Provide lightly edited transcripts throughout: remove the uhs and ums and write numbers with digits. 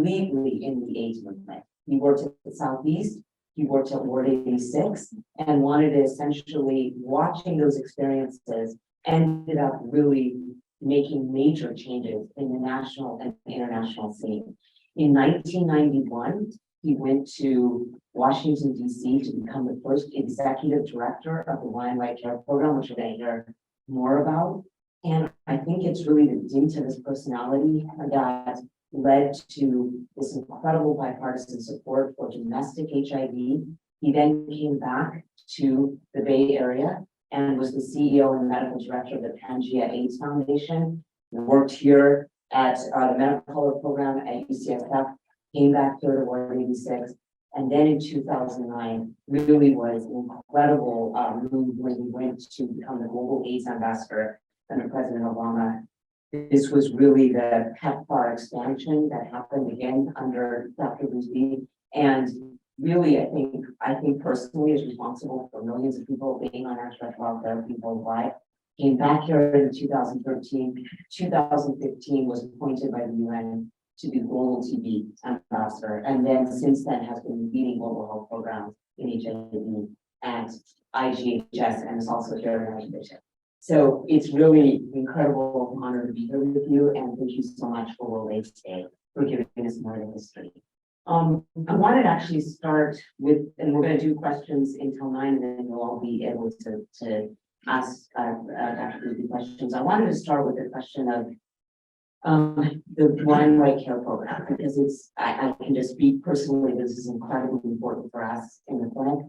completely in the AIDS movement. He worked at the Southeast, he worked at Ward 86, and wanted to essentially, watching those experiences, ended up really making major changes in the national and international scene. In 1991, he went to Washington, D.C. to become the first executive director of the Blind White Care Program, which we're going to hear more about. And I think it's really the dint of his personality that led to this incredible bipartisan support for domestic HIV. He then came back to the Bay Area and was the CEO and medical director of the Pangea AIDS Foundation. He worked here at the medical color program at UCSF, came back here to Ward 86, and then in 2009, really was an incredible move when he went to become the global AIDS ambassador under President Obama. This was really the PEPFAR expansion that happened again under Dr. Goosby, and really, I think personally is responsible for millions of people being on antiretroviral therapy worldwide. Came back here in 2013, 2015 was appointed by the UN to be global TB ambassador, and then since then has been leading global health programs in HIV and IGHS, and is also here in Archbishop. So it's really incredible honor to be here with you, and thank you so much for World AIDS Day for giving us more of the history. I wanted to actually start with, and we're going to do questions until 9, and then we'll all be able to ask Dr. Goosby questions. I wanted to start with the question of the Blind White Care Program, because it's, I can just speak personally, this is incredibly important for us in the clinic.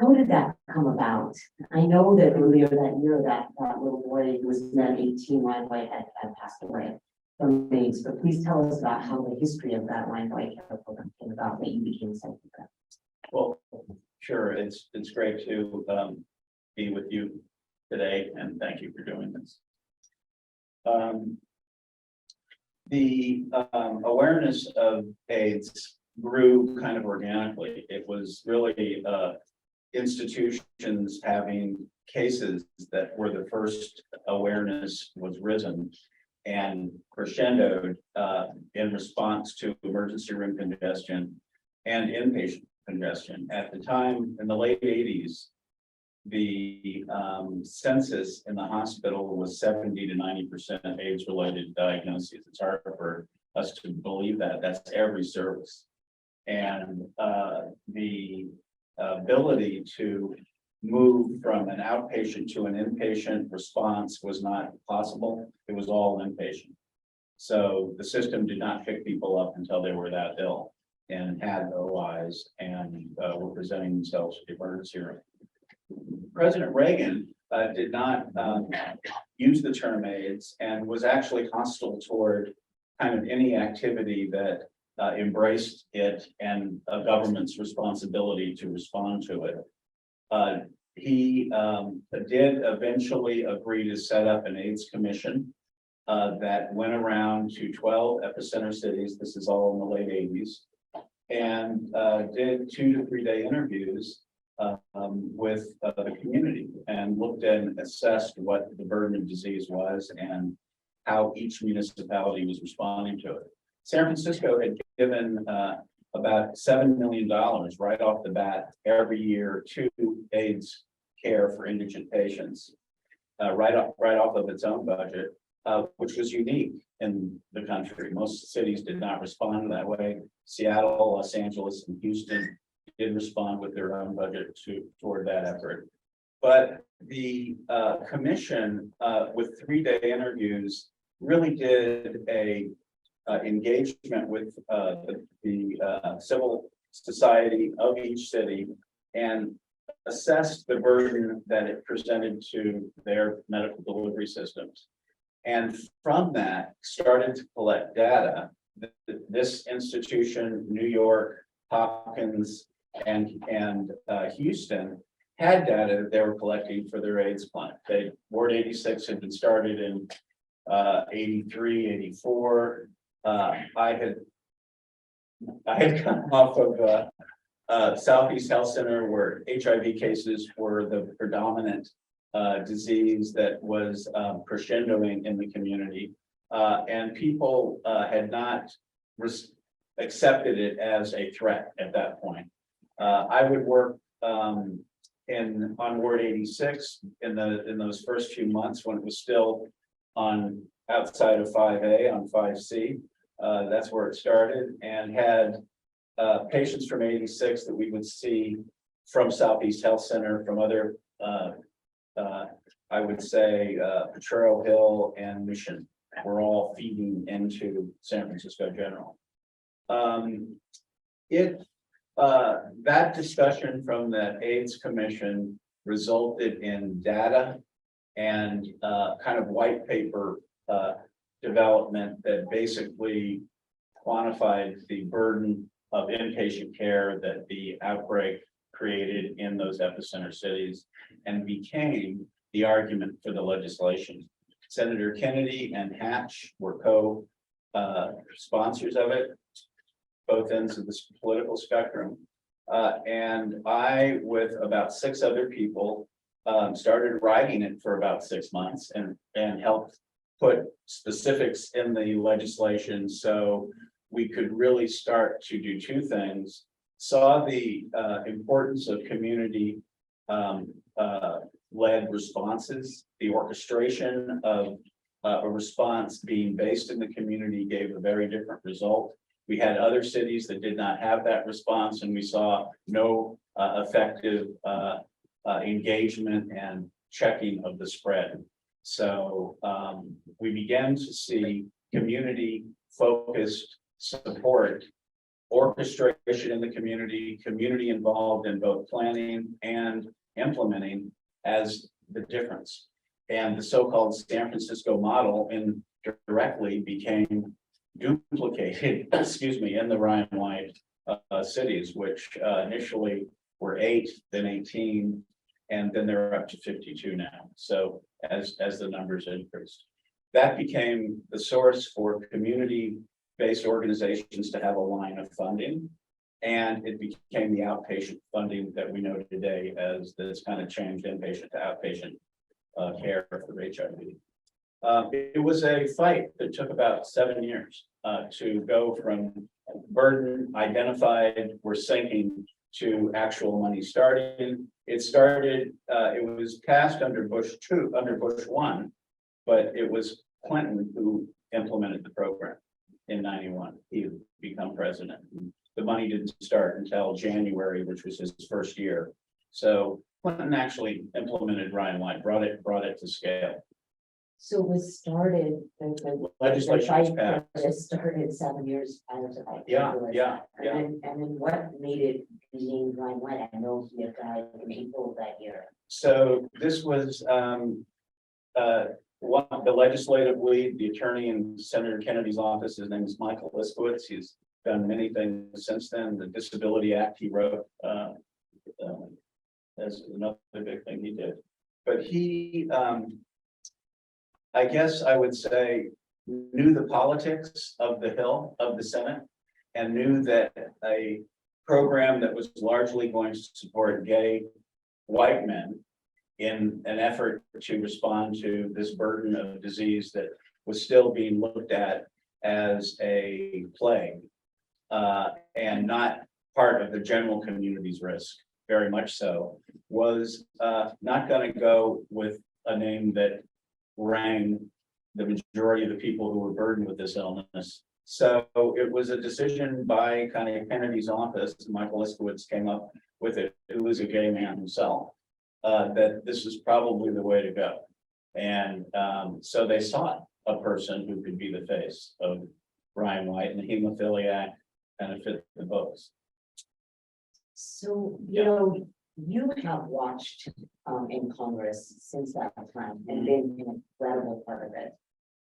How did that come about? I know that earlier that year that little boy who was then 18, blind white, had passed away from AIDS, but please tell us about how the history of that Blind White Care Program came about, that you became sent to that. Well, sure. It's great to be with you today, and thank you for doing this. The awareness of AIDS grew kind of organically. It was really institutions having cases that were the first awareness was risen and crescendoed in response to emergency room congestion and inpatient congestion. At the time, in the late 80s, the census in the hospital was 70 to 90% AIDS-related diagnoses. It's hard for us to believe that. That's every service. And the ability to move from an outpatient to an inpatient response was not possible. It was all inpatient. So the system did not pick people up until they were that ill and had OIs and were presenting themselves to the emergency room. President Reagan did not use the term AIDS and was actually hostile toward kind of any activity that embraced it and a government's responsibility to respond to it. He did eventually agree to set up an AIDS commission that went around to 12 epicenter cities. This is all in the late 80s, and did 2 to 3 day interviews with the community and looked and assessed what the burden of disease was and how each municipality was responding to it. San Francisco had given about $7 million right off the bat every year to AIDS care for indigent patients, right off of its own budget, which was unique in the country. Most cities did not respond that way. Seattle, Los Angeles, and Houston did respond with their own budget toward that effort. But the commission, with 3 day interviews, really did a engagement with the civil society of each city and assessed the burden that it presented to their medical delivery systems. And from that, started to collect data. This institution, New York, Hopkins, and Houston, had data that they were collecting for their AIDS clinic. Ward 86 had been started in 83, 84. I had come off of Southeast Health Center, where HIV cases were the predominant disease that was crescendoing in the community, and people had not accepted it as a threat at that point. I would work on Ward 86 in those first few months when it was still on outside of 5A on 5C. That's where it started, and had patients from 86 that we would see from Southeast Health Center, from other, I would say, Potrero Hill and Mission were all feeding into San Francisco General. That discussion from the AIDS Commission resulted in data and kind of white paper development that basically quantified the burden of inpatient care that the outbreak created in those epicenter cities, and became the argument for the legislation. Senator Kennedy and Hatch were co-sponsors of it, both ends of the political spectrum. And I, with about 6 other people, started writing it for about 6 months and helped put specifics in the legislation so we could really start to do 2 things. Saw the importance of community led responses. The orchestration of a response being based in the community gave a very different result. We had other cities that did not have that response, and we saw no effective engagement and checking of the spread. So we began to see community focused support, orchestration in the community, community involved in both planning and implementing as the difference. And the so-called San Francisco model indirectly became duplicated, excuse me, in the Ryan White cities, which initially were 8, then 18, and then they're up to 52 now. So as the numbers increased, that became the source for community-based organizations to have a line of funding. And it became the outpatient funding that we know today as this kind of changed inpatient to outpatient care for HIV. It was a fight that took about 7 years to go from burden identified, we're sinking, to actual money starting. It started, it was passed under Bush 1, but it was Clinton who implemented the program in 91. He had become president. The money didn't start until January, which was his first year. So Clinton actually implemented Ryan White, brought it to scale. So it was started, the Legislation was passed. it started 7 years prior to that. Yeah. And then what made it being Ryan White? I know he had died in April of that year. So this was the legislative lead, the attorney in Senator Kennedy's office. His name is Michael Liskowitz. He's done many things since then. The Disability Act he wrote as another big thing he did. But he, I guess I would say, knew the politics of the Hill, of the Senate, and knew that a program that was largely going to support gay white men in an effort to respond to this burden of disease that was still being looked at as a plague and not part of the general community's risk, very much so, was not going to go with a name that rang the majority of the people who were burdened with this illness. So it was a decision by kind of Kennedy's office. Michael Liskowitz came up with it, who was a gay man himself, that this is probably the way to go. And so they sought a person who could be the face of Ryan White, and the hemophiliac kind of fit the books. So, you know, you have watched in Congress since that time and been an incredible part of it,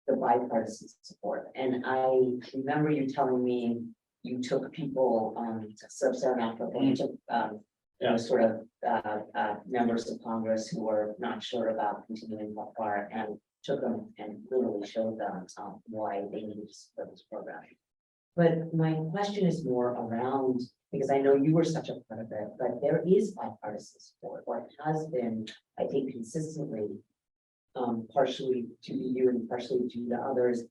the bipartisan support. And I remember you telling me you took people to Sub-Saharan Africa, you took you know, sort of members of Congress who were not sure about continuing that far, and took them and literally showed them why they needed to support this program. But my question is more around, because I know you were such a part of it, but there is bipartisan support, or it has been, I think, consistently, partially to you and partially to the others.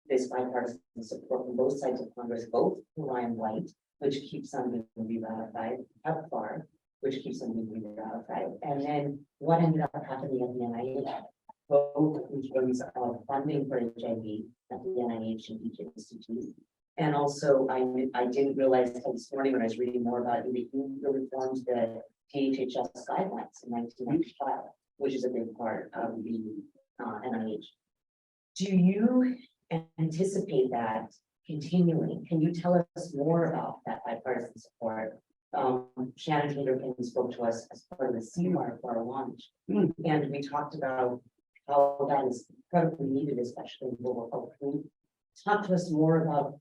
this bipartisan support from both sides of Congress, both for Ryan White, which keeps on being re-ratified, Havlir, which keeps on being re-ratified. And then what ended up happening at the NIH, both in terms of funding for HIV at the NIH and each institute. And also, I didn't realize until this morning when I was reading more about it, he reformed the DHHS guidelines in 1995, which is a big part of the NIH. Do you anticipate that continuing? Can you tell us more about that bipartisan support? Shannon Taylor spoke to us as part of the CMAR for our launch, and we talked about how that is incredibly needed, especially in global health. Can you talk to us more about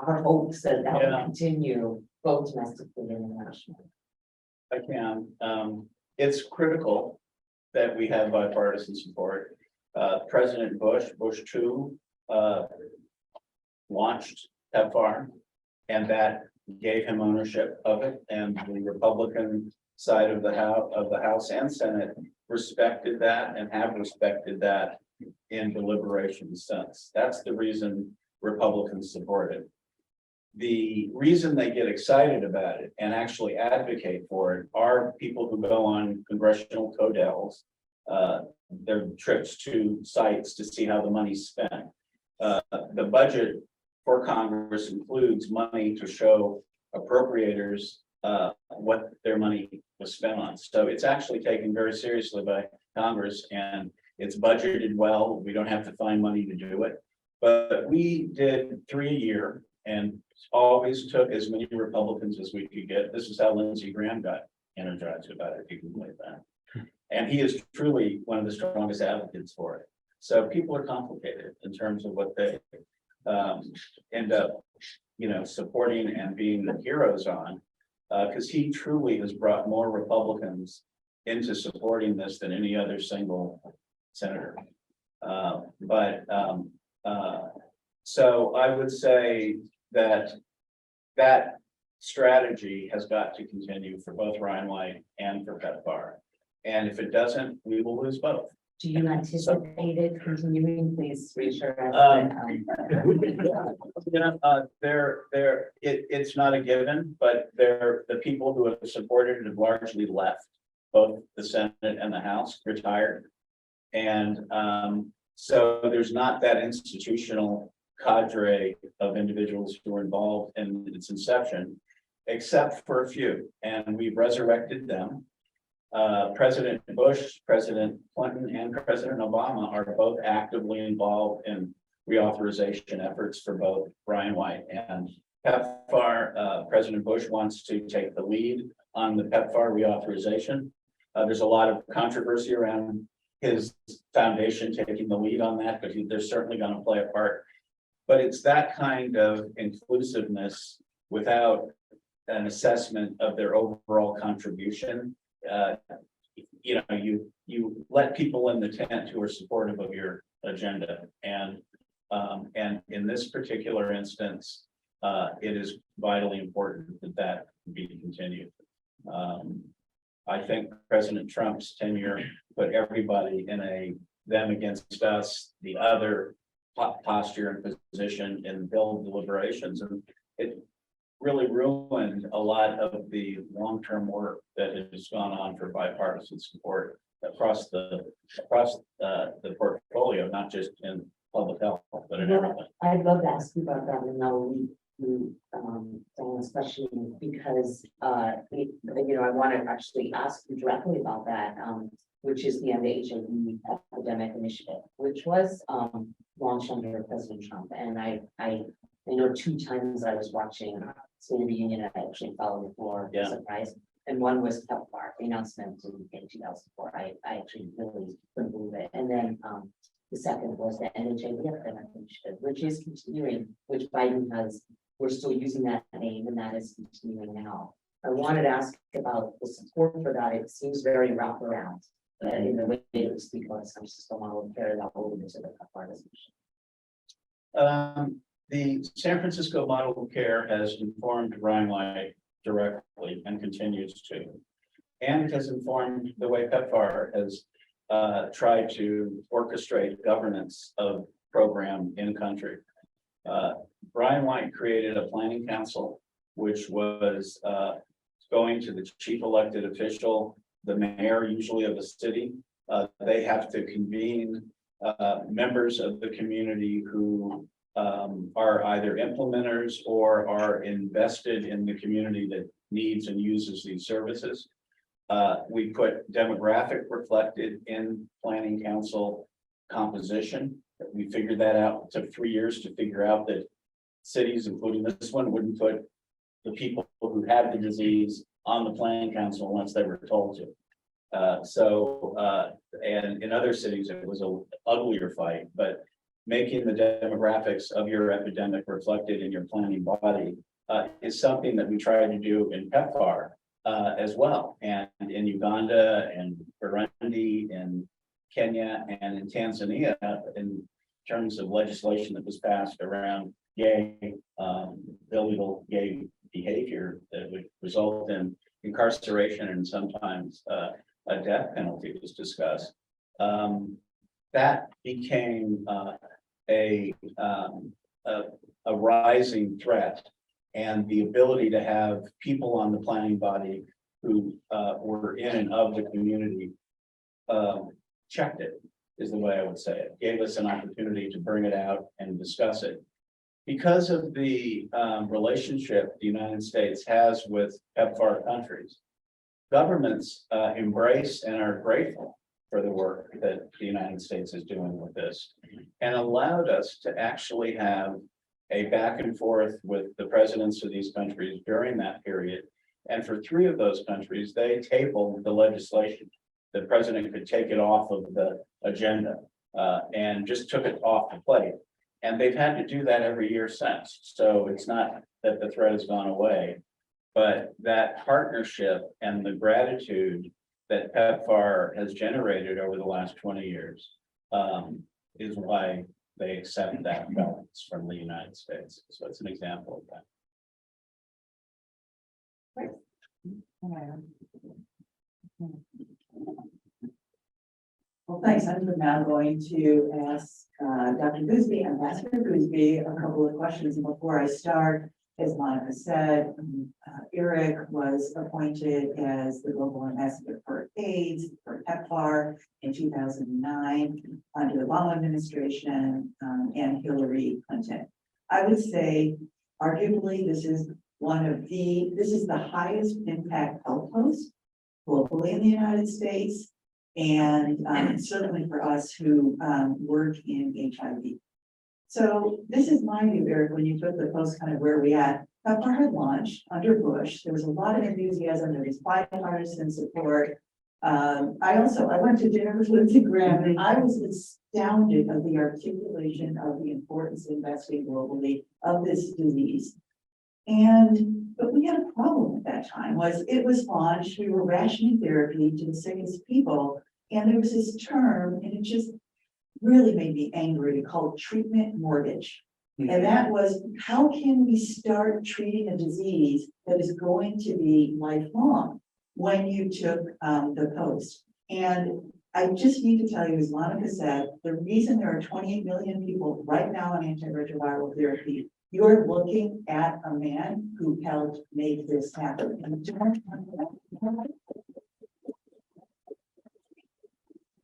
our hopes that that will continue both domestically and internationally? I can. It's critical that we have bipartisan support. President Bush 2, launched PEPFAR, and that gave him ownership of it. And the Republican side of the House and Senate respected that and have respected that in deliberations since. That's the reason Republicans support it. The reason they get excited about it and actually advocate for it are people who go on congressional codels, their trips to sites to see how the money's spent. The budget for Congress includes money to show appropriators what their money was spent on. So it's actually taken very seriously by Congress, and it's budgeted well. We don't have to find money to do it. But we did 3 a year and always took as many Republicans as we could get. This is how Lindsey Graham got energized about it, if you can believe that. And he is truly one of the strongest advocates for it. So people are complicated in terms of what they end up, supporting and being the heroes on, because he truly has brought more Republicans into supporting this than any other single senator. So I would say that that strategy has got to continue for both Ryan White and for PEPFAR. And if it doesn't, we will lose both. Do you anticipate it continuing? Please reassure us. It's not a given, but the people who have supported it have largely left, both the Senate and the House, retired. And so there's not that institutional cadre of individuals who were involved in its inception, except for a few, and we've resurrected them. President Bush, President Clinton, and President Obama are both actively involved in reauthorization efforts for both Ryan White and PEPFAR. President Bush wants to take the lead on the PEPFAR reauthorization. There's a lot of controversy around his foundation taking the lead on that, but they're certainly going to play a part. But it's that kind of inclusiveness without an assessment of their overall contribution. You let people in the tent who are supportive of your agenda, and in this particular instance, it is vitally important that be continued. I think President Trump's tenure put everybody in a them against us, the other posture and position in bill deliberations, and it really ruined a lot of the long-term work that has gone on for bipartisan support across the portfolio, not just in public health, but in everything. I'd love to ask you about that, and now Diane's question, because I want to actually ask you directly about that, which is the End HIV Epidemic Initiative, which was launched under President Trump. And I know 2 times I was watching State of the Union, I actually followed it for surprise. And one was PEPFAR, the announcement in 2004. I actually really couldn't believe it. And then the second was the NHA Epidemic Initiative, which is continuing, which Biden has. We're still using that name, and that is continuing now. I wanted to ask about the support for that. It seems very wraparound in the way that we speak about some system model of care that will into the PEPFAR discussion. The San Francisco model of care has informed Ryan White directly and continues to, and has informed the way PEPFAR has tried to orchestrate governance of program in country. Brian White created a planning council, which was going to the chief elected official, the mayor usually of the city. They have to convene members of the community who are either implementers or are invested in the community that needs and uses these services. We put demographic reflected in planning council composition. We figured that out. It took 3 years to figure out that cities, including this one, wouldn't put the people who had the disease on the planning council once they were told to. And in other cities, it was an uglier fight, but making the demographics of your epidemic reflected in your planning body is something that we try to do in PEPFAR as well, and in Uganda and Burundi and Kenya and in Tanzania, in terms of legislation that was passed around illegal gay behavior that would result in incarceration and sometimes a death penalty was discussed. That became a rising threat, and the ability to have people on the planning body who were in and of the community checked it, is the way I would say it, gave us an opportunity to bring it out and discuss it. Because of the relationship the United States has with PEPFAR countries, governments embrace and are grateful for the work that the United States is doing with this, and allowed us to actually have a back and forth with the presidents of these countries during that period. And for 3 of those countries, they tabled the legislation. The president could take it off of the agenda and just took it off the plate. And they've had to do that every year since. So it's not that the threat has gone away, but that partnership and the gratitude that PEPFAR has generated over the last 20 years is why they accept that balance from the United States. So it's an example of that. Well, thanks. I'm now going to ask Dr. Goosby, Ambassador Goosby, a couple of questions. And before I start, as Monica said, Eric was appointed as the Global Ambassador for AIDS for PEPFAR in 2009 under the Obama administration and Hillary Clinton. I would say, arguably, this is the highest impact health post globally in the United States, and certainly for us who work in HIV. So this is my view, Eric, when you put the post kind of where we at. PEPFAR had launched under Bush. There was a lot of enthusiasm. There was bipartisan support. I went to dinner with Lindsey Graham, and I was astounded of the articulation of the importance of investing globally of this disease. But we had a problem at that time. It was launched, we were rationing therapy to the sickest people, and there was this term, and it just really made me angry, to call it treatment mortgage. And that was, how can we start treating a disease that is going to be lifelong when you took the post? And I just need to tell you, as Monica said, the reason there are 28 million people right now on antiretroviral therapy, you're looking at a man who helped make this happen.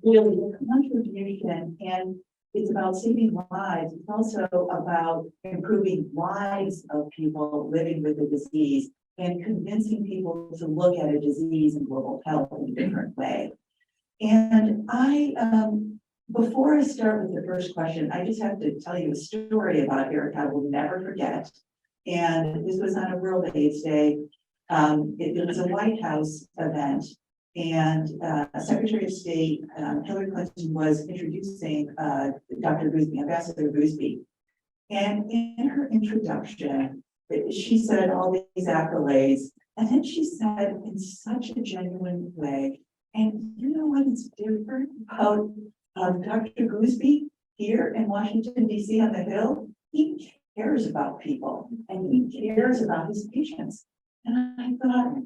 Really, the contribution, and it's about saving lives. It's also about improving lives of people living with the disease and convincing people to look at a disease and global health in a different way. And before I start with the first question, I just have to tell you a story about Eric I will never forget. And this was on a World AIDS Day. It was a White House event, and Secretary of State Hillary Clinton was introducing Dr. Goosby, Ambassador Goosby. And in her introduction, she said all these accolades, and then she said in such a genuine way, and you know what is different about Dr. Goosby here in Washington, D.C. on the Hill? He cares about people, and he cares about his patients. And I thought,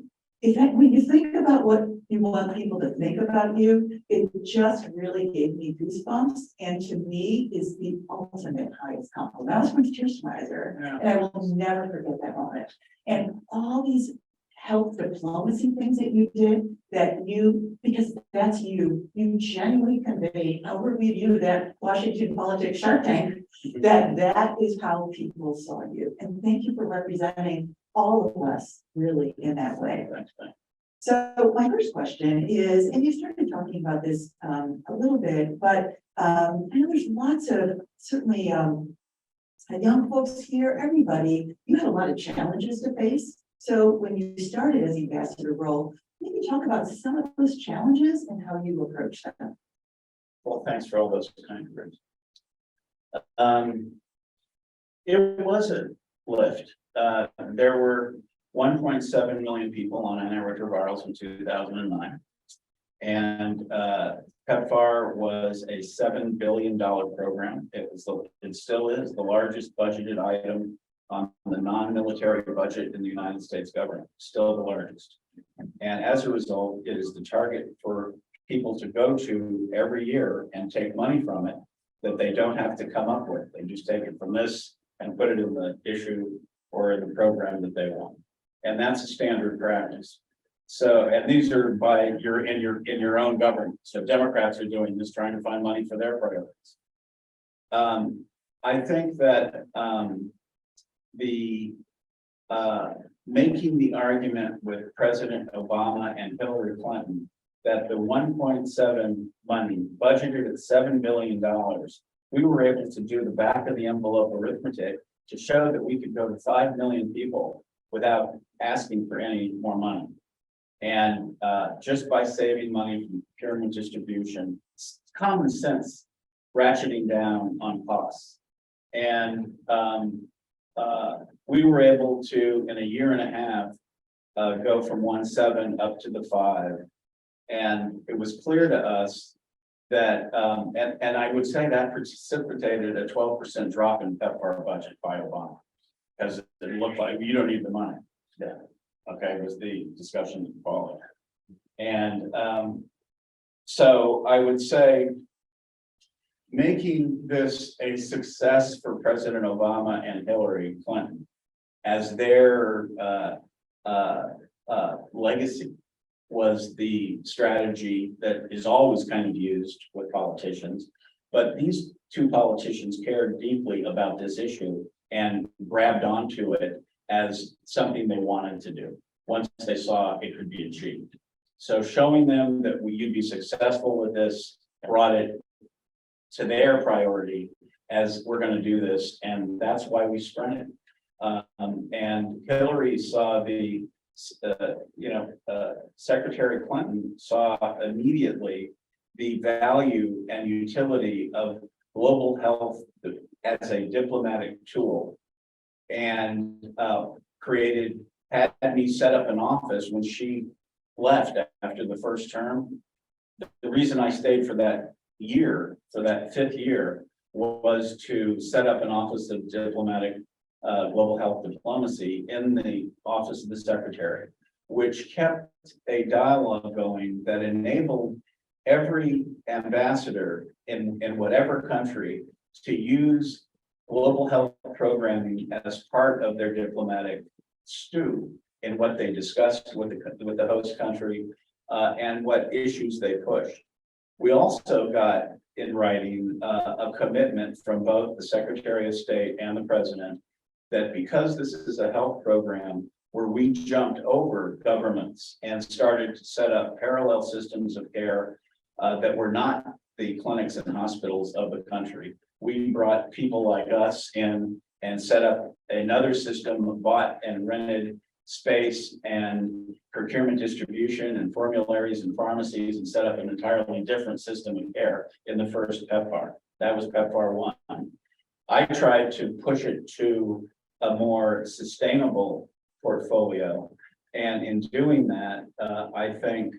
when you think about what You want people to think about you. It just really gave me goosebumps, and to me is the ultimate highest compliment. That was from Kirschmeiser, Yeah. and I will never forget that moment. And all these health diplomacy things that you did, because that's you genuinely conveyed, however we view that Washington politics Shark Tank, that is how people saw you. And thank you for representing all of us really in that way. Thanks. So my first question is, and you started talking about this a little bit, but I know there's lots of certainly young folks here, everybody, you had a lot of challenges to face. So when you started as ambassador role, maybe talk about some of those challenges and how you approach them. Well, thanks for all those kind words. It was a lift. There were 1.7 million people on antiretrovirals in 2009. And PEPFAR was a $7 billion program. It still is the largest budgeted item on the non-military budget in the United States government, still the largest. And as a result, it is the target for people to go to every year and take money from it that they don't have to come up with. They just take it from this and put it in the issue or in the program that they want. And that's a standard practice. So, and these are by in your own government. So Democrats are doing this, trying to find money for their priorities. I think that making the argument with President Obama and Hillary Clinton that the 1.7 money budgeted at $7 billion, we were able to do the back of the envelope arithmetic to show that we could go to 5 million people without asking for any more money. And just by saving money from procurement distribution, common sense, ratcheting down on costs. And we were able to, in a year and a half, go from 1.7 up to the 5. And it was clear to us that, and I would say that precipitated a 12% drop in PEPFAR budget by Obama, because it looked like you don't need the money. Yeah. Okay, was the discussion that followed. And so I would say making this a success for President Obama and Hillary Clinton as their legacy was the strategy that is always kind of used with politicians. But these two politicians cared deeply about this issue and grabbed onto it as something they wanted to do once they saw it could be achieved. So showing them that you'd be successful with this brought it to their priority as we're going to do this, and that's why we sprinted. And Hillary saw Secretary Clinton saw immediately the value and utility of global health as a diplomatic tool, and had me set up an office when she left after the first term. The reason I stayed for that year, for that 5th year, was to set up an office of diplomatic global health diplomacy in the office of the secretary, which kept a dialogue going that enabled every ambassador in whatever country to use global health programming as part of their diplomatic stew in what they discussed with the host country and what issues they pushed. We also got in writing a commitment from both the Secretary of State and the President that because this is a health program where we jumped over governments and started to set up parallel systems of care that were not the clinics and hospitals of the country. We brought people like us in and set up another system, bought and rented space and procurement distribution and formularies and pharmacies, and set up an entirely different system of care in the first PEPFAR. That was PEPFAR 1. I tried to push it to a more sustainable portfolio. And in doing that, I think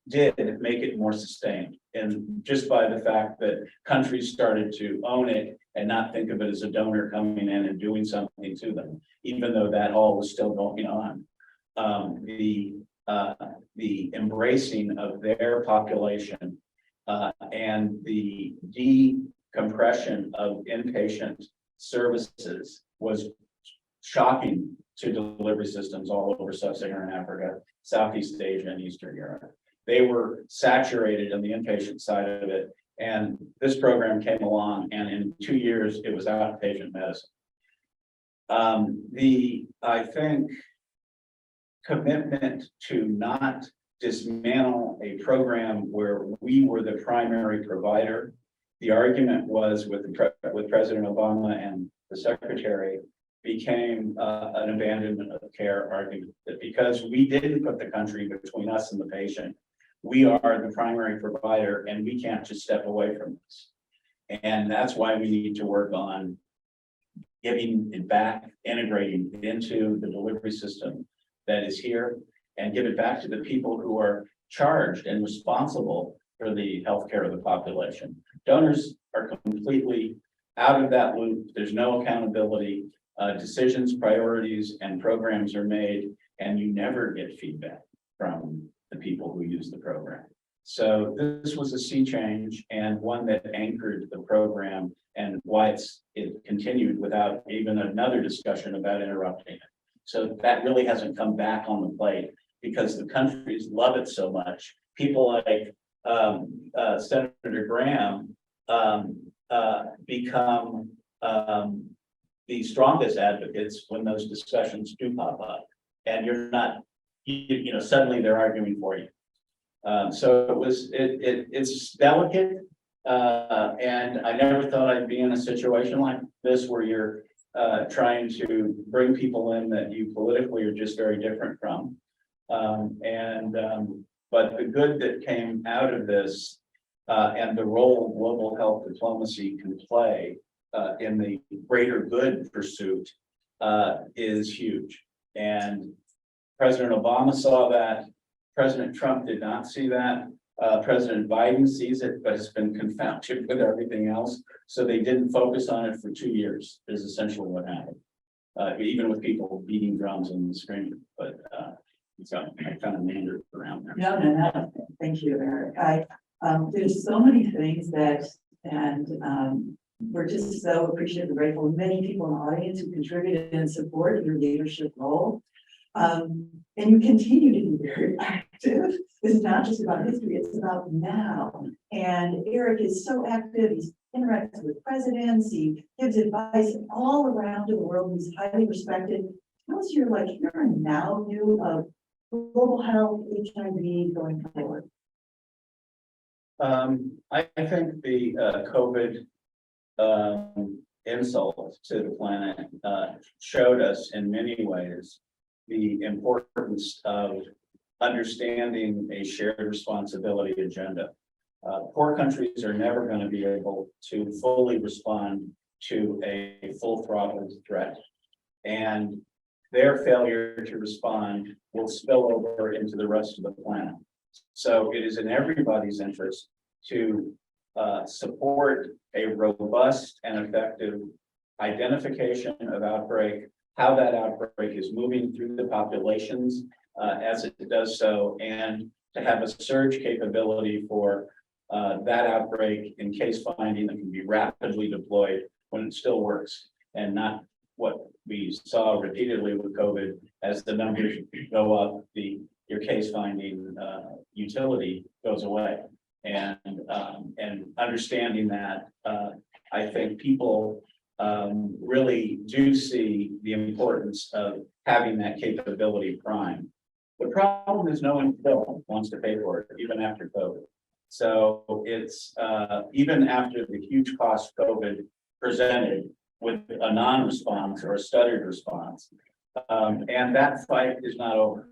did make it more sustained. And just by the fact that countries started to own it and not think of it as a donor coming in and doing something to them, even though that all was still going on. the embracing of their population and the decompression of inpatient services was shocking to delivery systems all over sub-Saharan Africa, Southeast Asia, and Eastern Europe. They were saturated on the inpatient side of it, and this program came along, and in 2 years, it was outpatient medicine. I think, commitment to not dismantle a program where we were the primary provider. The argument was with President Obama and the Secretary became an abandonment of care argument, that because we didn't put the country between us and the patient, we are the primary provider and we can't just step away from this. And that's why we need to work on giving it back, integrating it into the delivery system that is here, and give it back to the people who are charged and responsible for the healthcare of the population. Donors are completely out of that loop. There's no accountability. Decisions, priorities, and programs are made, and you never get feedback from the people who use the program. So this was a sea change, and one that anchored the program, and why it continued without even another discussion about interrupting it. So that really hasn't come back on the plate because the countries love it so much. People like Senator Graham become the strongest advocates when those discussions do pop up, and you're not, you know, suddenly they're arguing for you. So it's delicate, and I never thought I'd be in a situation like this where you're trying to bring people in that you politically are just very different from. But the good that came out of this and the role global health diplomacy can play in the greater good pursuit is huge. And President Obama saw that. President Trump did not see that. President Biden sees it, but it's been confounded with everything else. So they didn't focus on it for 2 years, is essentially what happened. Even with people beating drums and screaming, but so I kind of meandered around there. No. Thank you, Eric. There's so many things that, and we're just so appreciative and grateful. Many people in the audience who contributed and support your leadership role. And you continue to be very active. This is not just about history, it's about now. And Eric is so active, he's interacts with presidents, he gives advice all around the world, he's highly respected. Tell us your here and now view of global health, HIV going forward. I think the COVID insult to the planet showed us in many ways the importance of understanding a shared responsibility agenda. Poor countries are never going to be able to fully respond to a full throttled threat, and their failure to respond will spill over into the rest of the planet. So it is in everybody's interest to support a robust and effective identification of outbreak, how that outbreak is moving through the populations as it does so, and to have a surge capability for that outbreak in case finding that can be rapidly deployed when it still works, and not what we saw repeatedly with COVID. As the numbers go up, your case finding utility goes away, and understanding that, I think people really do see the importance of having that capability prime. The problem is no one still wants to pay for it, even after COVID. So it's even after the huge cost COVID presented with a non-response or a stuttered response. And that fight is not over.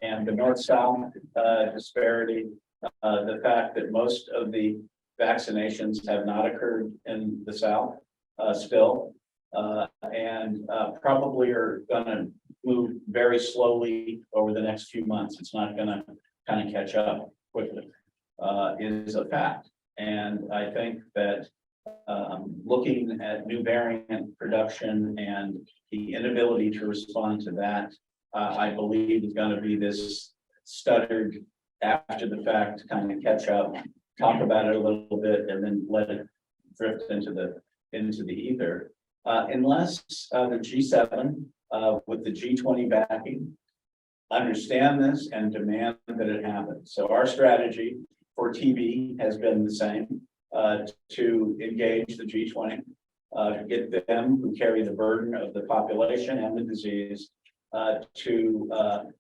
And the North-South disparity, the fact that most of the vaccinations have not occurred in the South still, and probably are going to move very slowly over the next few months. It's not going to kind of catch up quickly, is a fact. And I think that looking at new variant production and the inability to respond to that I believe is going to be this stuttered after the fact kind of catch up, talk about it a little bit, and then let it drift into the ether. Unless the G7 with the G20 backing understand this and demand that it happen. So our strategy for TB has been the same, to engage the G20, get them who carry the burden of the population and the disease, to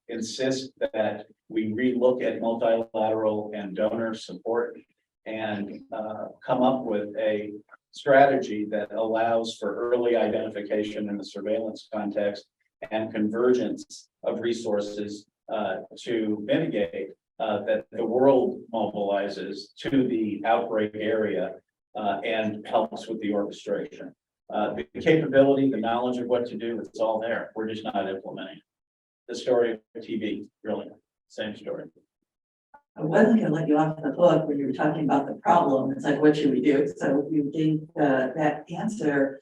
insist that we relook at multilateral and donor support and come up with a strategy that allows for early identification in the surveillance context and convergence of resources to mitigate that the world mobilizes to the outbreak area and helps with the orchestration. The capability, the knowledge of what to do, it's all there. We're just not implementing. The story of TB, really, same story. I wasn't gonna let you off the hook when you were talking about the problem. It's like, what should we do? So you gave that answer.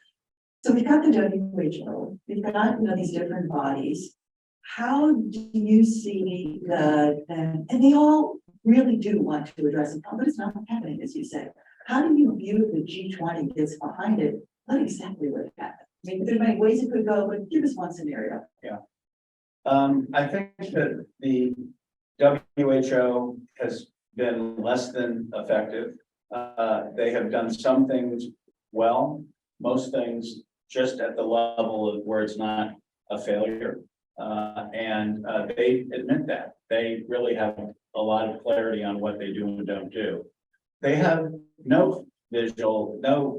So we've got the WHO, we've got, these different bodies. How do you see and they all really do want to address the problem, but it's not happening, as you say. How do you view the G20 gets behind it? Not exactly what happened. I mean, there's many ways it could go, but give us one scenario. Yeah. I think that the WHO has been less than effective. They have done some things well, most things just at the level of where it's not a failure. And they admit that. They really have a lot of clarity on what they do and don't do. They have no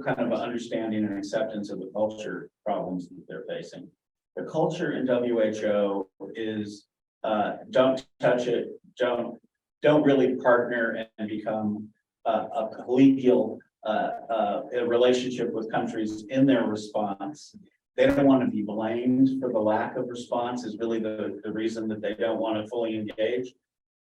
kind of understanding and acceptance of the culture problems that they're facing. The culture in WHO is don't touch it, don't really partner and become a collegial relationship with countries in their response. They don't want to be blamed for the lack of response is really the reason that they don't want to fully engage.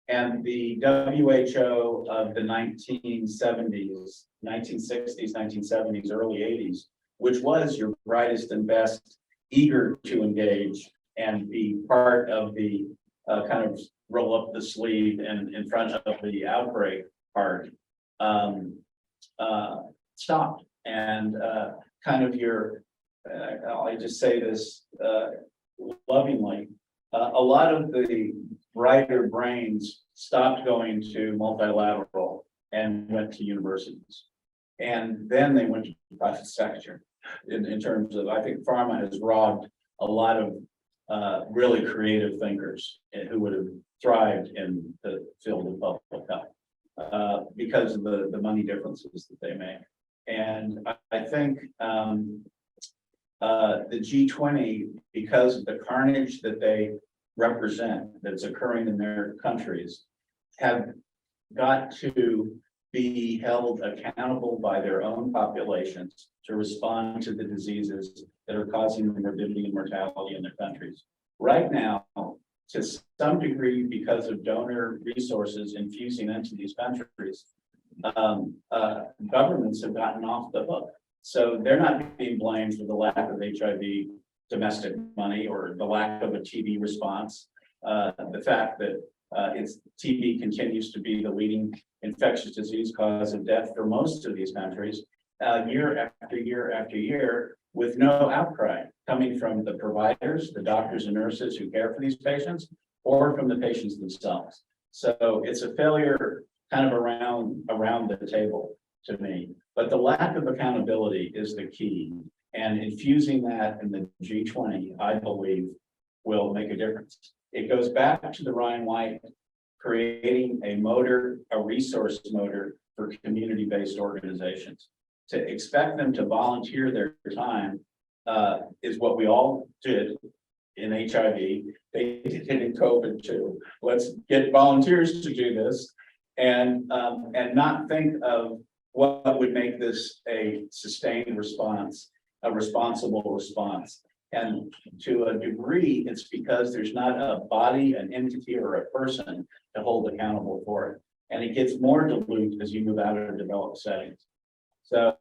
And the WHO of the 1970s, 1960s, 1970s, early 80s, which was your brightest and best, eager to engage and be part of the kind of roll up the sleeve and in front of the outbreak part, stopped. And kind of I just say this lovingly, a lot of the brighter brains stopped going to multilateral and went to universities. And then they went to the private sector in terms of, I think pharma has robbed a lot of really creative thinkers who would have thrived in the field of public health because of the money differences that they make. And I think the G20, because of the carnage that they represent that's occurring in their countries, have got to be held accountable by their own populations to respond to the diseases that are causing the morbidity and mortality in their countries. Right now, to some degree, because of donor resources infusing into these countries, governments have gotten off the hook. So they're not being blamed for the lack of HIV domestic money or the lack of a TB response. The fact that TB continues to be the leading infectious disease cause of death for most of these countries, year after year after year, with no outcry coming from the providers, the doctors and nurses who care for these patients, or from the patients themselves. So it's a failure kind of around the table to me. But the lack of accountability is the key. And infusing that in the G20, I believe, will make a difference. It goes back to the Ryan White creating a resource motor for community-based organizations. To expect them to volunteer their time is what we all did in HIV. They did it in COVID too. Let's get volunteers to do this and not think of what would make this a sustained response, a responsible response. And to a degree, it's because there's not a body, an entity, or a person to hold accountable for it. And it gets more dilute as you move out of developed settings. So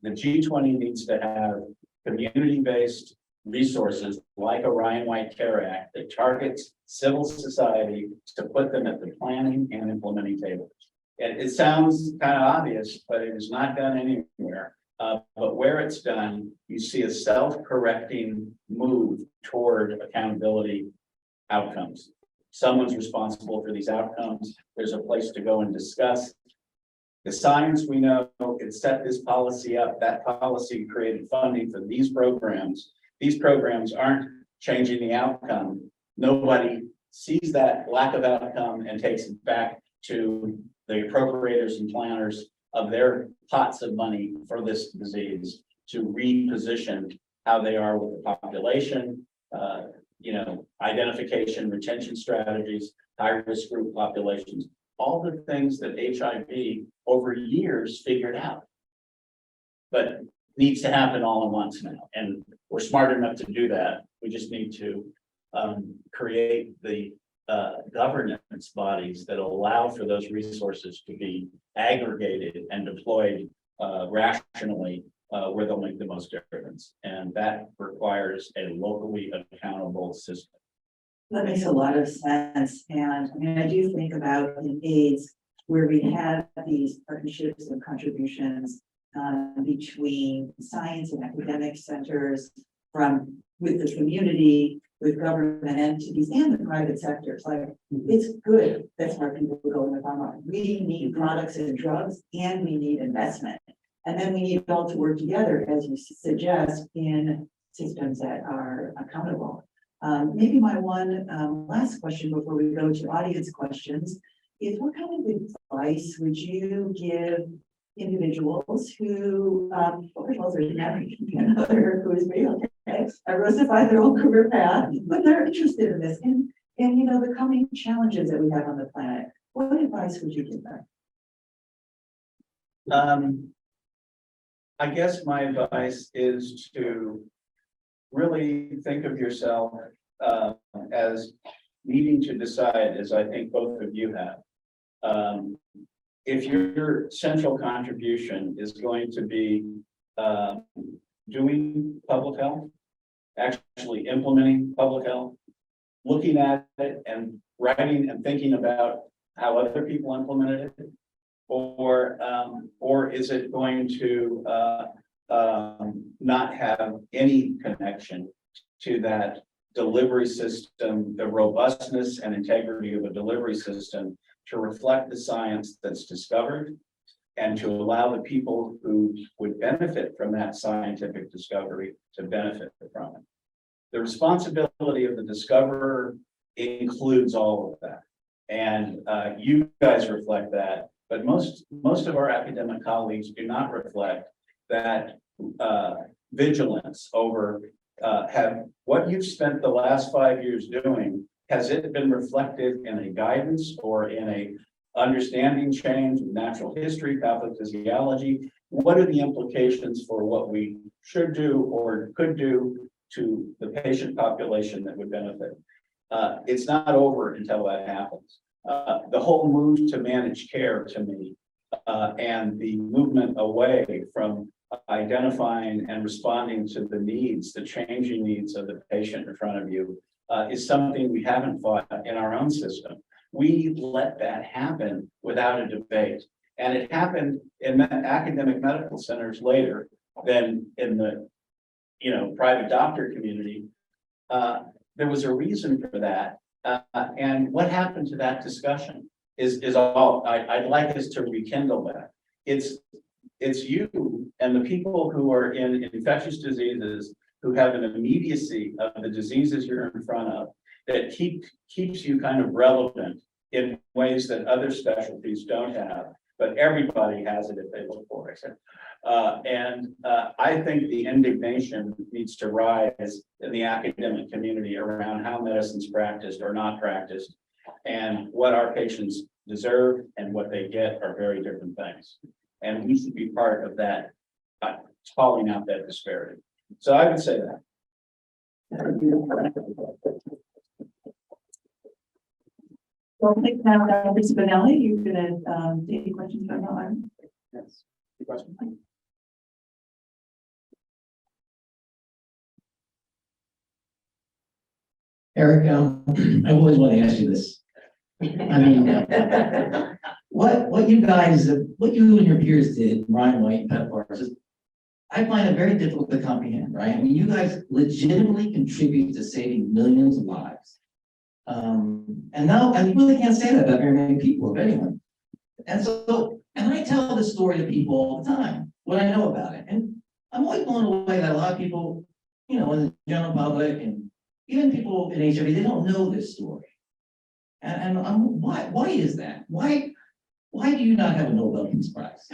the G20 needs to have community-based resources like Orion White Care Act that targets civil society to put them at the planning and implementing table. It sounds kind of obvious, but it is not done anywhere. But where it's done, you see a self-correcting move toward accountability outcomes. Someone's responsible for these outcomes. There's a place to go and discuss. The science we know, it set this policy up. That policy created funding for these programs. These programs aren't changing the outcome. Nobody sees that lack of outcome and takes it back to the appropriators and planners of their pots of money for this disease to reposition how they are with the population, identification, retention strategies, high-risk group populations, all the things that HIV over years figured out. But needs to happen all at once now. And we're smart enough to do that. We just need to create the governance bodies that allow for those resources to be aggregated and deployed rationally where they'll make the most difference. And that requires a locally accountable system. That makes a lot of sense. And I mean, I do think about in AIDS, where we have these partnerships and contributions between science and academic centers with the community, with government entities and the private sectors. Like, it's good that smart people go in the pharma. We need products and drugs, and we need investment. And then we need all to work together, as you suggest, in systems that are accountable. Maybe my one last question before we go to audience questions is, what kind of advice would you give individuals who, first of all, there's another Goosby, okay, diversify their own career path, but they're interested in this and the coming challenges that we have on the planet? What advice would you give them? I guess my advice is to really think of yourself as needing to decide, as I think both of you have. If your central contribution is going to be doing public health, actually implementing public health, looking at it and writing and thinking about how other people implemented it, or is it going to not have any connection to that delivery system, the robustness and integrity of a delivery system to reflect the science that's discovered and to allow the people who would benefit from that scientific discovery to benefit from it. The responsibility of the discoverer includes all of that. And you guys reflect that, but most of our academic colleagues do not reflect that vigilance over have what you've spent the last 5 years doing. Has it been reflected in a guidance or in a understanding change in natural history, pathophysiology? What are the implications for what we should do or could do to the patient population that would benefit? It's not over until that happens. The whole move to managed care to me and the movement away from identifying and responding to the needs, the changing needs of the patient in front of you is something we haven't fought in our own system. We let that happen without a debate. And it happened in academic medical centers later than in the private doctor community. There was a reason for that. And what happened to that discussion is all I'd like us to rekindle that. It's you and the people who are in infectious diseases who have an immediacy of the diseases you're in front of that keeps you kind of relevant in ways that other specialties don't have, but everybody has it if they look for it. I think the indignation needs to rise in the academic community around how medicine's practiced or not practiced, and what our patients deserve and what they get are very different things. And we should be part of that, calling out that disparity. So I would say that. Well, I think now, Dr. Spinelli, you're going to take questions from the line. Yes. Good question. Eric, I've always wanted to ask you this. I mean, what you guys, what you and your peers did, Ryan White and Pat Barnes, I find it very difficult to comprehend, right? I mean, you guys legitimately contribute to saving millions of lives. And now, and you really can't say that about very many people, if anyone. And so, and I tell this story to people all the time, what I know about it. And I'm always blown away that a lot of people, you know, in the general public and even people in HIV, they don't know this story. And why is that? Why do you not have a Nobel Peace Prize?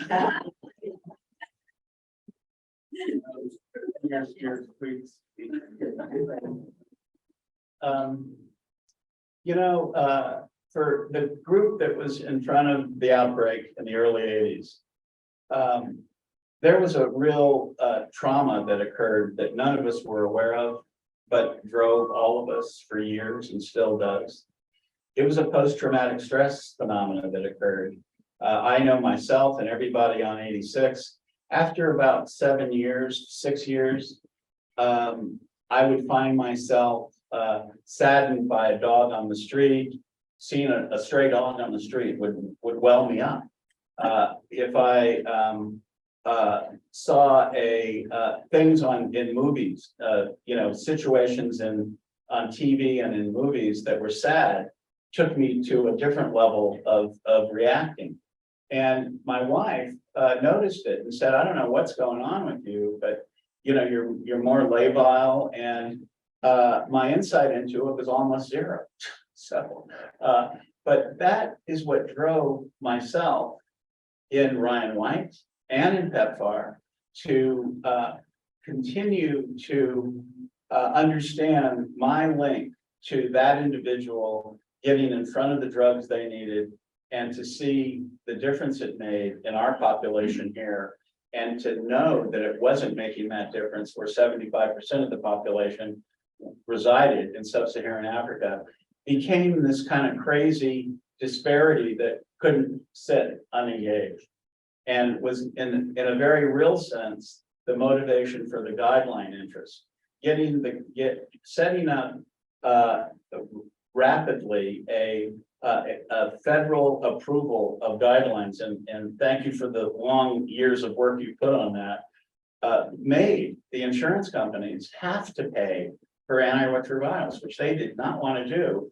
Yes, please. You know, for the group that was in front of the outbreak in the early 80s, there was a real trauma that occurred that none of us were aware of, but drove all of us for years and still does. It was a post-traumatic stress phenomena that occurred. I know myself and everybody on 86, after about 7 years, 6 years, I would find myself saddened by a dog on the street. Seeing a stray dog on the street would well me up. If I saw things in movies, you know, situations on TV and in movies that were sad, took me to a different level of reacting. And my wife noticed it and said, I don't know what's going on with you, but you know, you're more labile, and my insight into it was almost zero. So, but that is what drove myself in Ryan White and in PEPFAR to continue to understand my link to that individual getting in front of the drugs they needed, and to see the difference it made in our population here, and to know that it wasn't making that difference where 75% of the population resided in sub-Saharan Africa, became this kind of crazy disparity that couldn't sit unengaged, and was in a very real sense the motivation for the guideline interest. Setting up rapidly a federal approval of guidelines, and thank you for the long years of work you put on that, made the insurance companies have to pay for antiretrovirals, which they did not want to do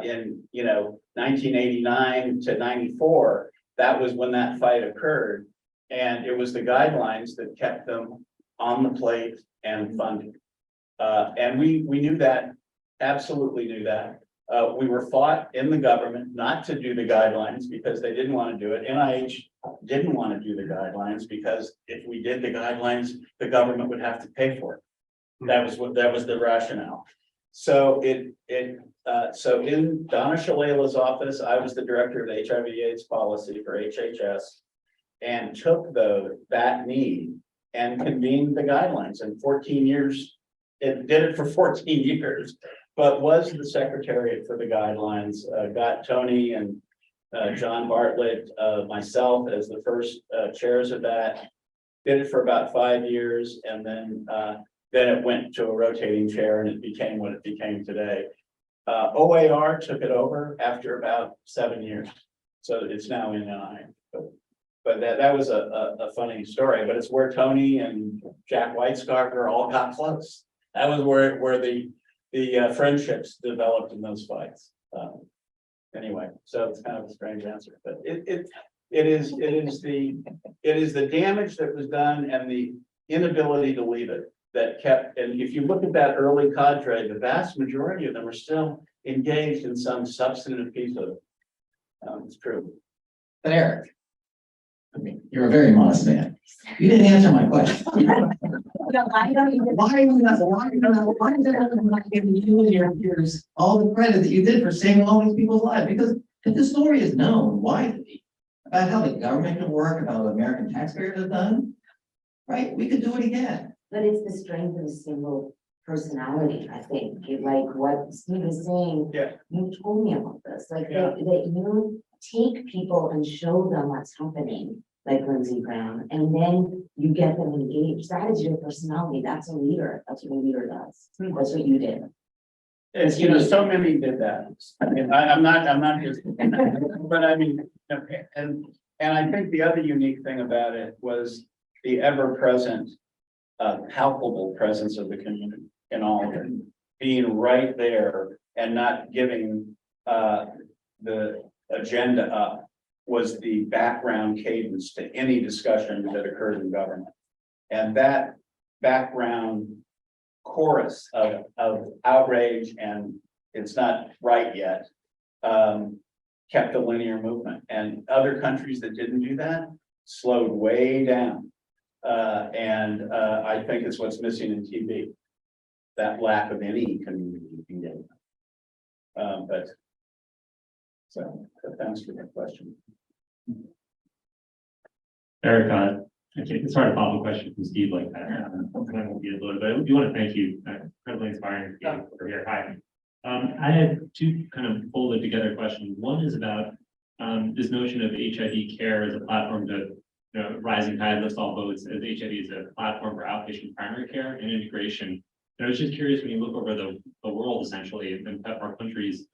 in 1989 to 94. That was when that fight occurred, and it was the guidelines that kept them on the plate and funded. And we knew that, absolutely knew that. We were fought in the government not to do the guidelines because they didn't want to do it. NIH didn't want to do the guidelines because if we did the guidelines, the government would have to pay for it. That was the rationale. So so in Donna Shalala's office, I was the director of HIV/AIDS policy for HHS, and took that need and convened the guidelines in 14 years. It did it for 14 years, but was the secretariat for the guidelines, got Tony and John Bartlett, myself as the first chairs of that, did it for about 5 years, and then it went to a rotating chair, and it became what it became today. OAR took it over after about 7 years, so it's now in NI. But that was a funny story, but it's where Tony and Jack Whitescarver all got close. That was where the friendships developed in those fights. Anyway, so it's kind of a strange answer, but it is the damage that was done and the inability to leave it that kept. And if you look at that early cadre, the vast majority of them are still engaged in some substantive piece of it. It's true. But Eric, I mean, you're a very modest man. You didn't answer my question. Why are you not giving you and your peers all the credit that you did for saving all these people's lives? Because if the story is known widely about how the government can work, about what American taxpayers have done, right? We could do it again. But it's the strength of a single personality, I think. Like what Steve is saying, Yeah. you told me about this, like Yeah. that you take people and show them what's happening, like Lindsey Graham, and then you get them engaged. That is your personality. That's a leader. That's what a leader does. That's what you did. It's, you know, so many did that. I mean, I'm not just, but I mean, and I think the other unique thing about it was the ever-present, palpable presence of the community in all of it, being right there and not giving, the agenda up was the background cadence to any discussion that occurred in government. And that background chorus of outrage and it's not right yet, kept a linear movement. And other countries that didn't do that slowed way down. And I think it's what's missing in TV, that lack of any community engagement. But thanks for that question. Eric, I think it's hard to follow a question from Steve like that. I won't be a little, but I do want to thank you. Incredibly inspiring to be over here. Hi. I had two kind of folded together questions. One is about this notion of HIV care as a platform to, rising tide lifts all boats, as HIV is a platform for outpatient primary care and integration. And I was just curious, when you look over the world, essentially, in PEPFAR countries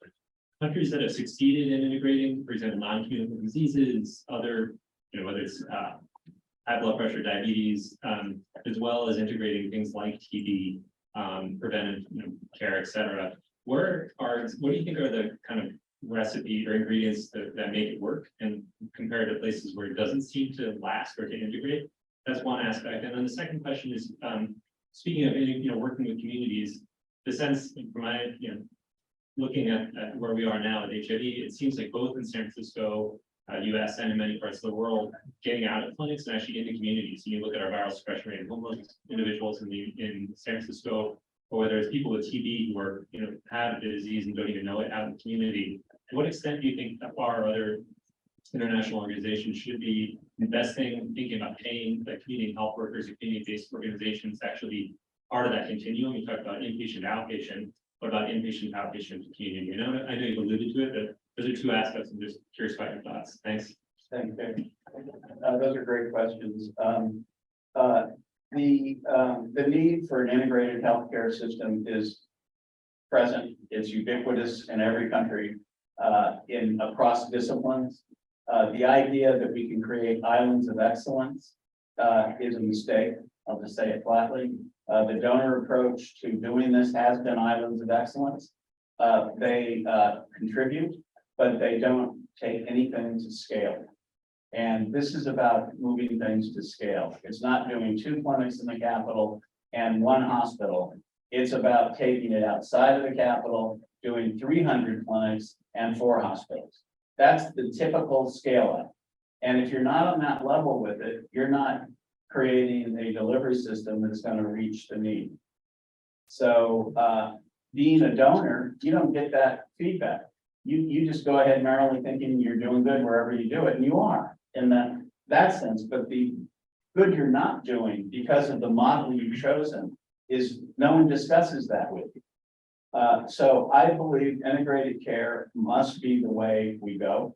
that have succeeded in integrating, for example, non-communicable diseases, other, whether it's high blood pressure, diabetes, as well as integrating things like TB, preventive care, et cetera. What do you think are the kind of recipe or ingredients that make it work, and compared to places where it doesn't seem to last or to integrate? That's one aspect. And then the second question is, speaking of working with communities, the sense from my looking at where we are now with HIV, it seems like both in San Francisco, US, and in many parts of the world, getting out of clinics and actually into communities. And you look at our viral suppression rate of homeless individuals in San Francisco, or whether it's people with TB who are, have the disease and don't even know it out in the community. To what extent do you think PEPFAR or other international organizations should be investing, thinking about paying the community health workers or community-based organizations to actually be part of that continuum? You talked about inpatient, outpatient. What about inpatient, outpatient community? I know you've alluded to it, but those are two aspects. I'm just curious about your thoughts. Thanks. Thank you. Those are great questions. The need for an integrated healthcare system is present. It's ubiquitous in every country, across disciplines. The idea that we can create islands of excellence is a mistake. I'll just say it flatly. The donor approach to doing this has been islands of excellence. They contribute, but they don't take anything to scale. And this is about moving things to scale. It's not doing 2 clinics in the capital and 1 hospital. It's about taking it outside of the capital, doing 300 clinics and 4 hospitals. That's the typical scale up. And if you're not on that level with it, you're not creating a delivery system that's going to reach the need. So being a donor, you don't get that feedback. You just go ahead merrily thinking you're doing good wherever you do it, and you are in that sense. But the good you're not doing because of the model you've chosen is no one discusses that with you. So I believe integrated care must be the way we go.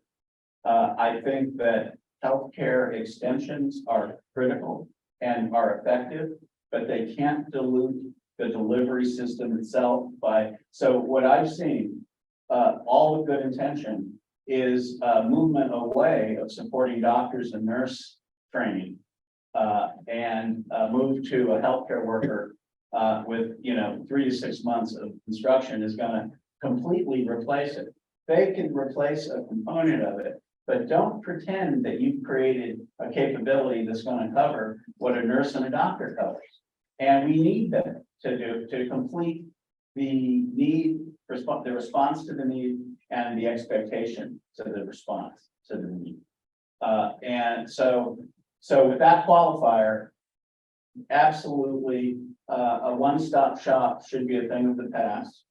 I think that healthcare extensions are critical and are effective, but they can't dilute the delivery system itself so what I've seen, all with good intention, is movement away of supporting doctors and nurse training and move to a healthcare worker with 3 to 6 months of instruction is going to completely replace it. They can replace a component of it, but don't pretend that you've created a capability that's going to cover what a nurse and a doctor covers. And we need them to complete the need, the response to the need, and the expectation to the response to the need. And so with that qualifier, absolutely, a one-stop shop should be a thing of the past.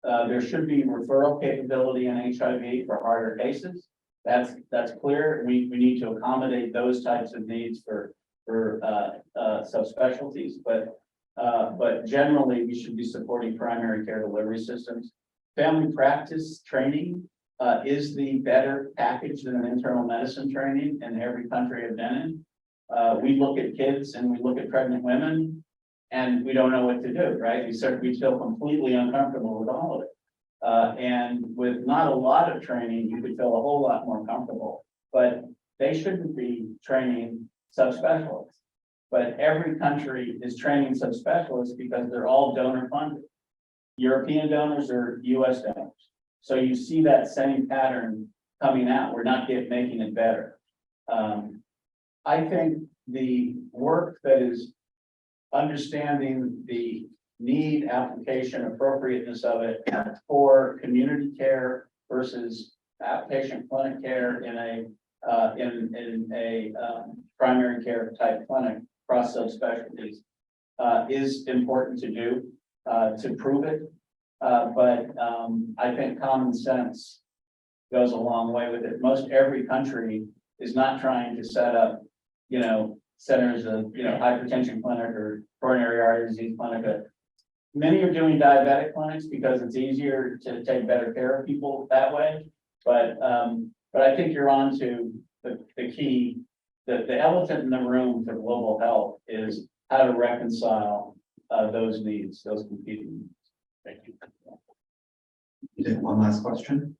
There should be referral capability in HIV for harder cases. That's clear. We need to accommodate those types of needs for subspecialties, but generally we should be supporting primary care delivery systems. Family practice training is the better package than an internal medicine training in every country I've been in. We look at kids and we look at pregnant women. and we don't know what to do, right? We feel completely uncomfortable with all of it. And with not a lot of training, you could feel a whole lot more comfortable, but they shouldn't be training subspecialists. But every country is training subspecialists because they're all donor funded. European donors are US donors. So you see that same pattern coming out. We're not making it better. I think the work that is understanding the need, application, appropriateness of it for community care versus outpatient clinic care in a primary care type clinic across subspecialties is important to do to prove it. But I think common sense goes a long way with it. Most every country is not trying to set up, centers of, hypertension clinic or coronary artery disease clinic. Many are doing diabetic clinics because it's easier to take better care of people that way. But I think you're on to the key, the elephant in the room for global health is how to reconcile those needs, those competing needs. Thank you. You did one last question?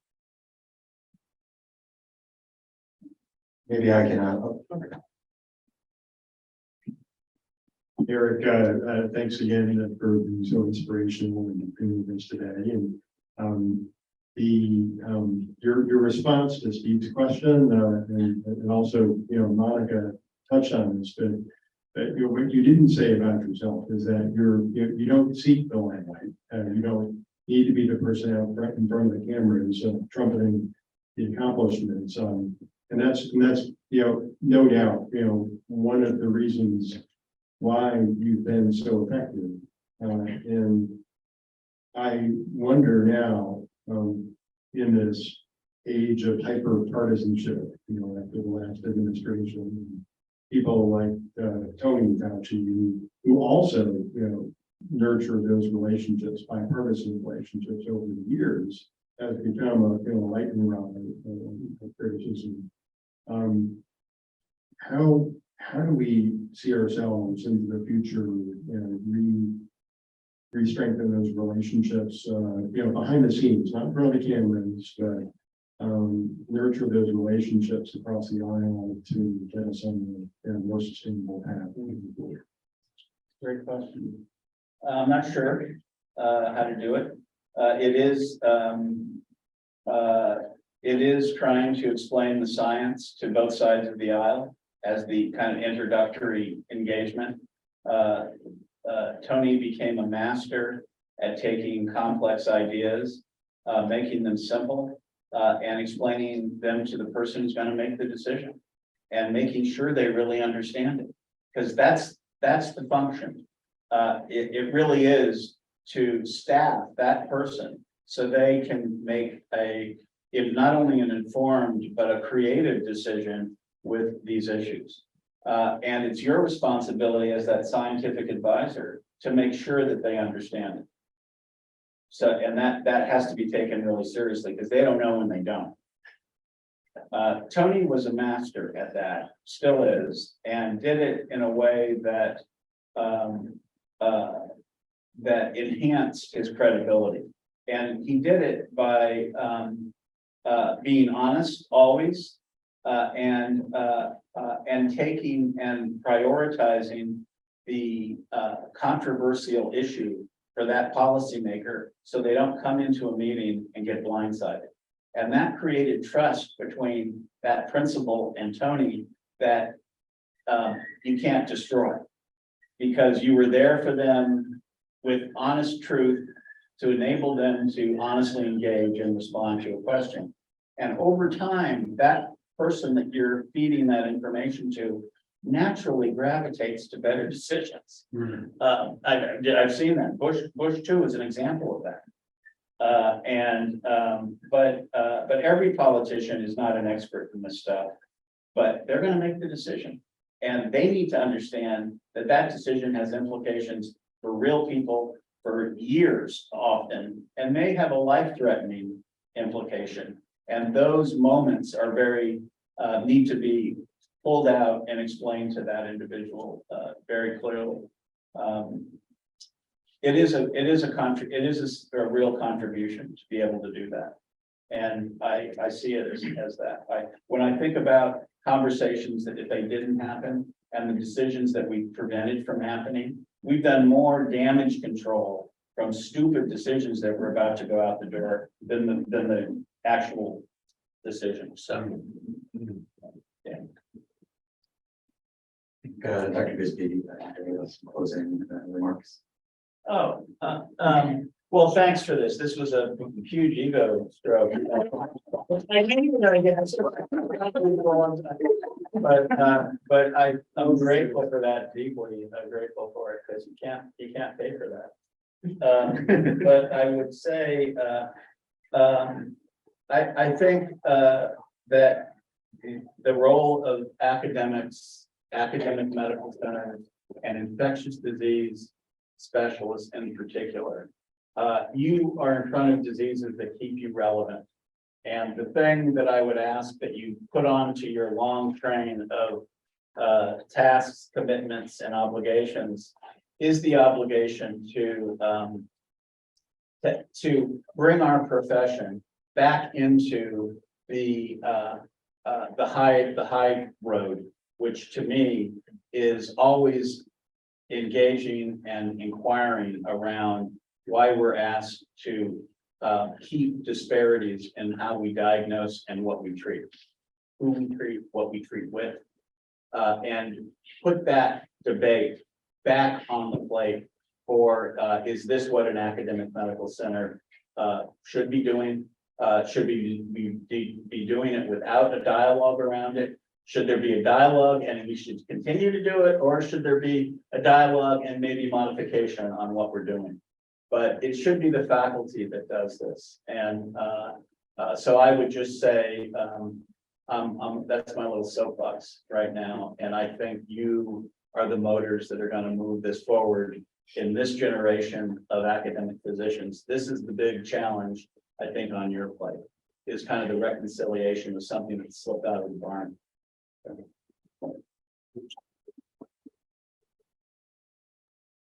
Maybe I can, Eric, thanks again for being so inspirational and bringing this today. And your response to Steve's question, and also, Monica touched on this, but what you didn't say about yourself is that you don't seek the limelight. You don't need to be the person out in front of the cameras trumpeting the accomplishments. And that's no doubt one of the reasons why you've been so effective. And I wonder now, in this age of hyper partisanship, after the last administration, people like Tony Fauci, who also nurture those relationships, bipartisan relationships over the years, has become a lightning rod of criticism. How do we see ourselves into the future and re-strengthen those relationships, behind the scenes, not in front of the cameras, but nurture those relationships across the aisle to get us on a more sustainable path moving forward? Great question. I'm not sure how to do it. It is trying to explain the science to both sides of the aisle as the kind of introductory engagement. Tony became a master at taking complex ideas, making them simple, and explaining them to the person who's going to make the decision, and making sure they really understand it, because that's the function. It really is to staff that person so they can make not only an informed but a creative decision with these issues. And it's your responsibility as that scientific advisor to make sure that they understand it. So, and that has to be taken really seriously, because they don't know when they don't. Tony was a master at that, still is, and did it in a way that that enhanced his credibility. And he did it by being honest always, and taking and prioritizing the controversial issue for that policymaker, so they don't come into a meeting and get blindsided. And that created trust between that principal and Tony that you can't destroy, because you were there for them with honest truth to enable them to honestly engage and respond to a question. And over time, that person that you're feeding that information to naturally gravitates to better decisions. I've seen that. Bush too is an example of that. But every politician is not an expert in this stuff, but they're going to make the decision, and they need to understand that that decision has implications for real people for years often, and may have a life-threatening implication. And those moments are very need to be pulled out and explained to that individual very clearly. It is a real contribution to be able to do that. And I see it as that. When I think about conversations that if they didn't happen and the decisions that we prevented from happening, we've done more damage control from stupid decisions that were about to go out the door than the actual decisions. So. Yeah. Dr. Goosby, some closing remarks. Oh, well, thanks for this. This was a huge ego stroke. I can't even know, I guess. But I'm grateful for that deeply. I'm grateful for it because you can't pay for that. But I would say, I think that the role of academic medical centers and infectious disease specialists in particular, you are in front of diseases that keep you relevant. And the thing that I would ask that you put onto your long train of tasks, commitments, and obligations is the obligation to bring our profession back into the high road, which to me is always engaging and inquiring around why we're asked to keep disparities in how we diagnose and what we treat, who we treat, what we treat with, and put that debate back on the plate for is this what an academic medical center should be doing? Should we be doing it without a dialogue around it? Should there be a dialogue and we should continue to do it, or should there be a dialogue and maybe modification on what we're doing? But it should be the faculty that does this. And so I would just say, that's my little soapbox right now. And I think you are the motors that are going to move this forward in this generation of academic physicians. This is the big challenge, I think, on your plate, is kind of the reconciliation of something that slipped out of the barn.